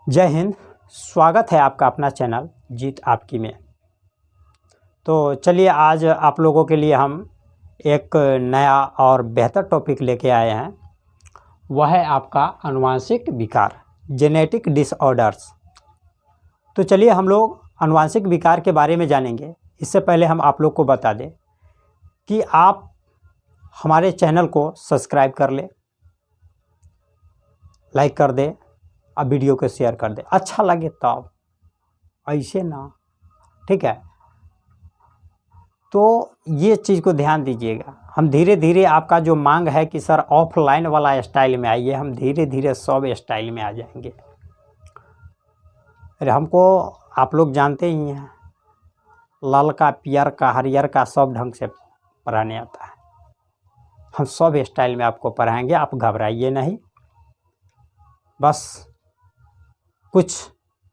जय हिंद। स्वागत है आपका अपना चैनल जीत आपकी में। तो चलिए आज आप लोगों के लिए हम एक नया और बेहतर टॉपिक लेके आए हैं। वह है आपका आनुवांशिक विकार, जेनेटिक डिसऑर्डर्स। तो चलिए हम लोग आनुवांशिक विकार के बारे में जानेंगे। इससे पहले हम आप लोग को बता दें कि आप हमारे चैनल को सब्सक्राइब कर लें, लाइक कर दें, अब वीडियो को शेयर कर दे, अच्छा लगे तब, ऐसे ना, ठीक है। तो ये चीज़ को ध्यान दीजिएगा। हम धीरे धीरे आपका जो मांग है कि सर ऑफलाइन वाला स्टाइल में आइए, हम धीरे धीरे सब स्टाइल में आ जाएंगे। अरे हमको आप लोग जानते ही हैं, लाल का, पियर का, हरियर का सब ढंग से पढ़ाने आता है। हम सब स्टाइल में आपको पढ़ाएंगे, आप घबराइए नहीं। बस कुछ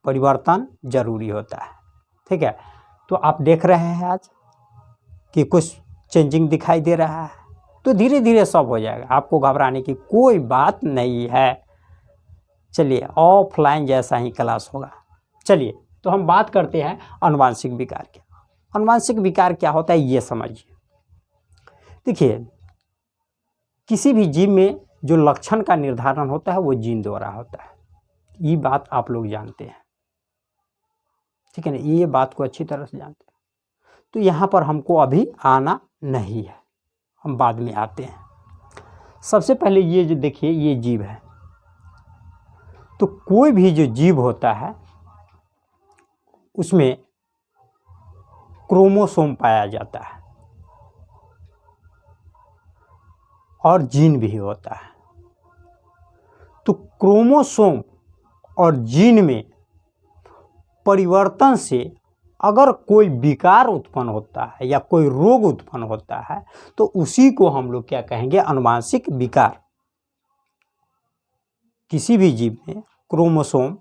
परिवर्तन जरूरी होता है, ठीक है। तो आप देख रहे हैं आज कि कुछ चेंजिंग दिखाई दे रहा है, तो धीरे धीरे सब हो जाएगा, आपको घबराने की कोई बात नहीं है। चलिए ऑफलाइन जैसा ही क्लास होगा। चलिए तो हम बात करते हैं आनुवांशिक विकार की। आनुवांशिक विकार क्या होता है ये समझिए। देखिए, किसी भी जीव में जो लक्षण का निर्धारण होता है वो जीन द्वारा होता है। ये बात आप लोग जानते हैं, ठीक है ना, ये बात को अच्छी तरह से जानते हैं। तो यहाँ पर हमको अभी आना नहीं है, हम बाद में आते हैं। सबसे पहले ये जो देखिए, ये जीव है। तो कोई भी जो जीव होता है उसमें क्रोमोसोम पाया जाता है और जीन भी होता है। तो क्रोमोसोम और जीन में परिवर्तन से अगर कोई विकार उत्पन्न होता है या कोई रोग उत्पन्न होता है तो उसी को हम लोग क्या कहेंगे, आनुवांशिक विकार। किसी भी जीव में क्रोमोसोम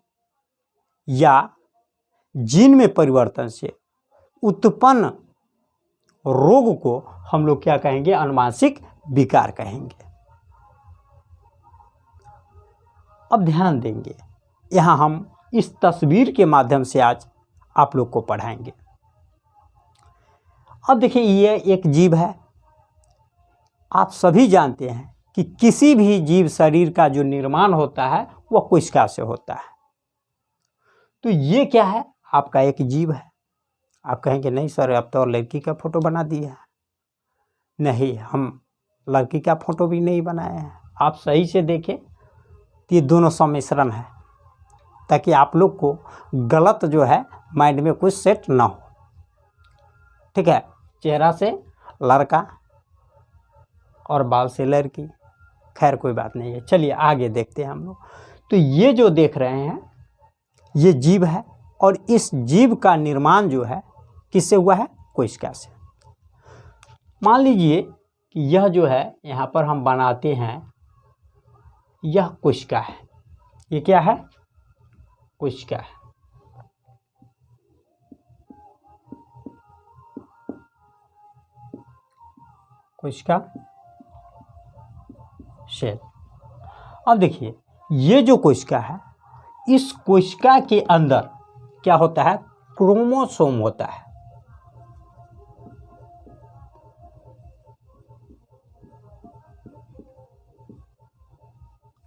या जीन में परिवर्तन से उत्पन्न रोग को हम लोग क्या कहेंगे, आनुवांशिक विकार कहेंगे। अब ध्यान देंगे, यहाँ हम इस तस्वीर के माध्यम से आज आप लोग को पढ़ाएंगे। अब देखिए, ये एक जीव है। आप सभी जानते हैं कि किसी भी जीव शरीर का जो निर्माण होता है वह कोशिका से होता है। तो ये क्या है, आपका एक जीव है। आप कहेंगे नहीं सर, अब तो लड़की का फोटो बना दिया है। नहीं, हम लड़की का फोटो भी नहीं बनाए हैं। आप सही से देखें तो ये दोनों सम्मिश्रण है, ताकि आप लोग को गलत जो है माइंड में कुछ सेट ना हो, ठीक है। चेहरा से लड़का और बाल से लड़की, खैर कोई बात नहीं है। चलिए आगे देखते हैं हम लोग। तो ये जो देख रहे हैं ये जीव है, और इस जीव का निर्माण जो है किससे हुआ है, कोशिका से। मान लीजिए कि यह जो है यहाँ पर हम बनाते हैं, यह कोशिका है। ये क्या है, कोशिका है। कोशिका शेल। अब देखिए, ये जो कोशिका है, इस कोशिका के अंदर क्या होता है, क्रोमोसोम होता है।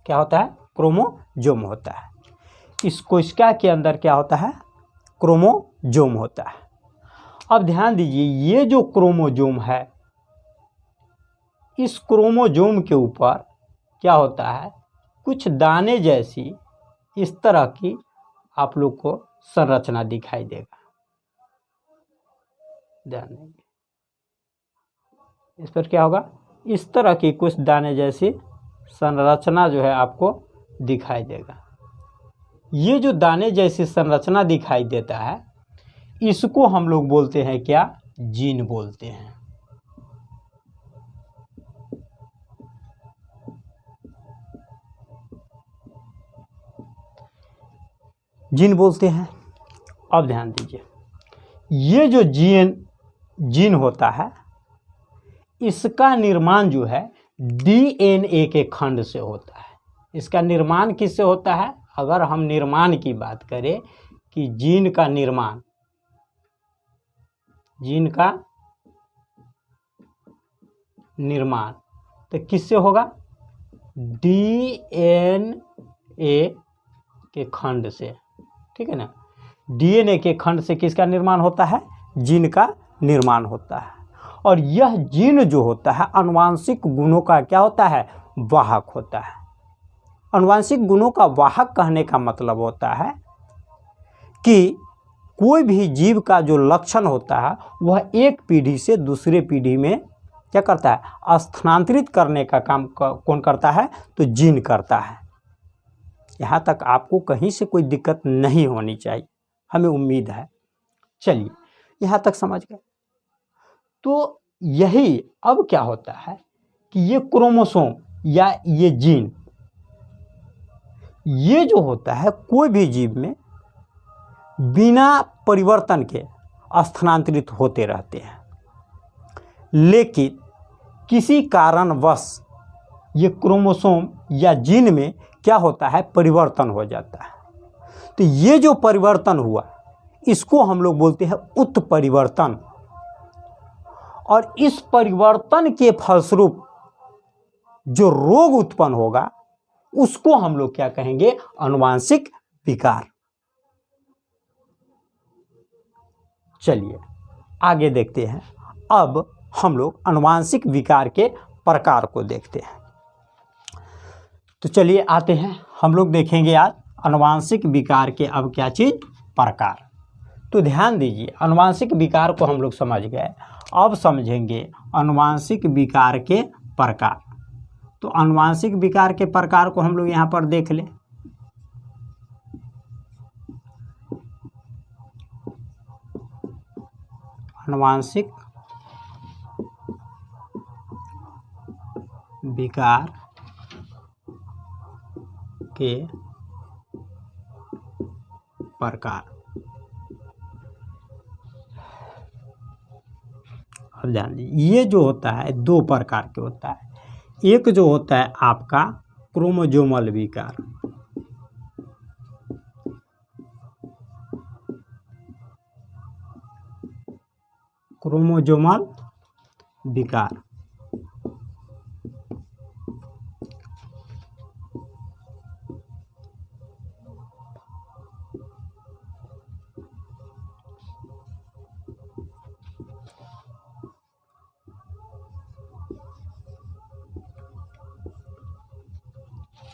क्या होता है, क्रोमोसोम होता है। इस कोशिका के अंदर क्या होता है, क्रोमोसोम होता है। अब ध्यान दीजिए, ये जो क्रोमोसोम है, इस क्रोमोसोम के ऊपर क्या होता है, कुछ दाने जैसी इस तरह की आप लोग को संरचना दिखाई देगा। ध्यान देंगे, इस पर क्या होगा, इस तरह की कुछ दाने जैसी संरचना जो है आपको दिखाई देगा। ये जो दाने जैसी संरचना दिखाई देता है, इसको हम लोग बोलते हैं क्या, जीन बोलते हैं। जीन बोलते हैं। अब ध्यान दीजिए, ये जो जीन होता है, इसका निर्माण जो है डीएनए के खंड से होता है। इसका निर्माण किससे होता है, अगर हम निर्माण की बात करें कि जीन का निर्माण, जीन का निर्माण तो किससे होगा? डीएनए के खंड से, ठीक है ना। डीएनए के खंड से किसका निर्माण होता है? जीन का निर्माण होता है। और यह जीन जो होता है आनुवांशिक गुणों का क्या होता है? वाहक होता है। आनुवांशिक गुणों का वाहक कहने का मतलब होता है कि कोई भी जीव का जो लक्षण होता है वह एक पीढ़ी से दूसरे पीढ़ी में क्या करता है? स्थानांतरित करने का काम कौन करता है? तो जीन करता है। यहाँ तक आपको कहीं से कोई दिक्कत नहीं होनी चाहिए, हमें उम्मीद है। चलिए यहाँ तक समझ गए। तो यही अब क्या होता है कि ये क्रोमोसोम या ये जीन, ये जो होता है कोई भी जीव में बिना परिवर्तन के स्थानांतरित होते रहते हैं, लेकिन किसी कारणवश ये क्रोमोसोम या जीन में क्या होता है? परिवर्तन हो जाता है। तो ये जो परिवर्तन हुआ इसको हम लोग बोलते हैं उत्परिवर्तन। और इस परिवर्तन के फलस्वरूप जो रोग उत्पन्न होगा उसको हम लोग क्या कहेंगे? आनुवांशिक विकार। चलिए आगे देखते हैं। अब हम लोग आनुवांशिक विकार के प्रकार को देखते हैं। तो चलिए आते हैं, हम लोग देखेंगे आज आनुवांशिक विकार के अब क्या चीज़? प्रकार। तो ध्यान दीजिए, आनुवांशिक विकार को हम लोग समझ गए, अब समझेंगे आनुवांशिक विकार के प्रकार। तो आनुवांशिक विकार के प्रकार को हम लोग यहाँ पर देख लें। आनुवांशिक विकार के प्रकार। अब ध्यान दीजिए, ये जो होता है दो प्रकार के होता है। एक जो होता है आपका क्रोमोसोमल विकार, क्रोमोसोमल विकार।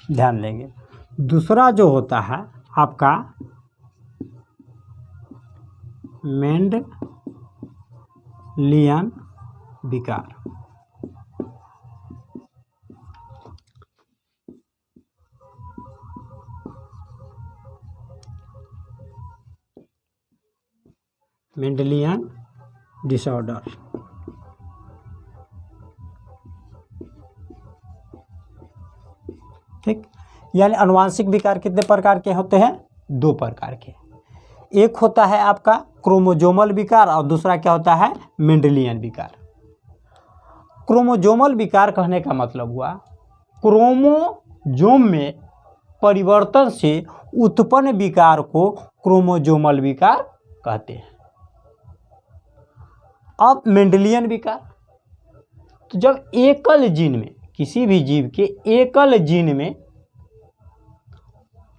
ध्यान देंगे। दूसरा जो होता है आपका मेंडलियन विकार। Mendelian disorder. ठीक, यानी आनुवांशिक विकार कितने प्रकार के होते हैं? दो प्रकार के। एक होता है आपका क्रोमोसोमल विकार और दूसरा क्या होता है? मेंडलियन विकार। क्रोमोसोमल विकार कहने का मतलब हुआ क्रोमोसोम में परिवर्तन से उत्पन्न विकार को क्रोमोसोमल विकार कहते हैं। अब मेंडलियन विकार, तो जब एकल जीन में, किसी भी जीव के एकल जीन में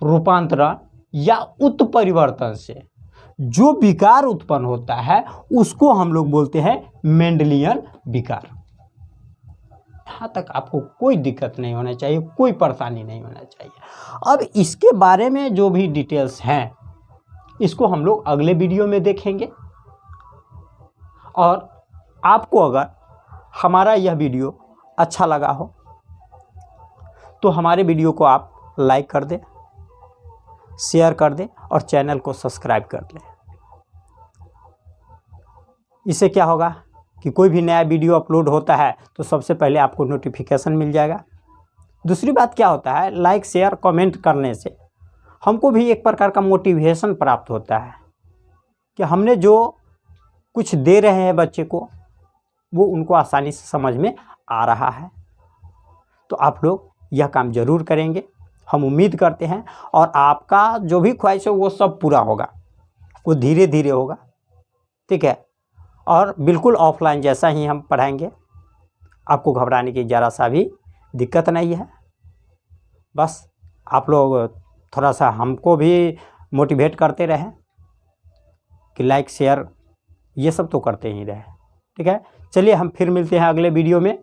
रूपांतरण या उत्परिवर्तन से जो विकार उत्पन्न होता है उसको हम लोग बोलते हैं मेंडलियन विकार। यहाँ तक आपको कोई दिक्कत नहीं होना चाहिए, कोई परेशानी नहीं होना चाहिए। अब इसके बारे में जो भी डिटेल्स हैं इसको हम लोग अगले वीडियो में देखेंगे। और आपको अगर हमारा यह वीडियो अच्छा लगा हो तो हमारे वीडियो को आप लाइक कर दें, शेयर कर दें और चैनल को सब्सक्राइब कर लें। इससे क्या होगा कि कोई भी नया वीडियो अपलोड होता है तो सबसे पहले आपको नोटिफिकेशन मिल जाएगा। दूसरी बात क्या होता है, लाइक शेयर कमेंट करने से हमको भी एक प्रकार का मोटिवेशन प्राप्त होता है कि हमने जो कुछ दे रहे हैं बच्चे को वो उनको आसानी से समझ में आ रहा है। तो आप लोग यह काम ज़रूर करेंगे। हम उम्मीद करते हैं। और आपका जो भी ख्वाहिश हो वो सब पूरा होगा, वो धीरे धीरे होगा, ठीक है। और बिल्कुल ऑफलाइन जैसा ही हम पढ़ाएंगे, आपको घबराने की ज़रा सा भी दिक्कत नहीं है। बस आप लोग थोड़ा सा हमको भी मोटिवेट करते रहें कि लाइक शेयर ये सब तो करते ही रहे, ठीक है। चलिए हम फिर मिलते हैं अगले वीडियो में।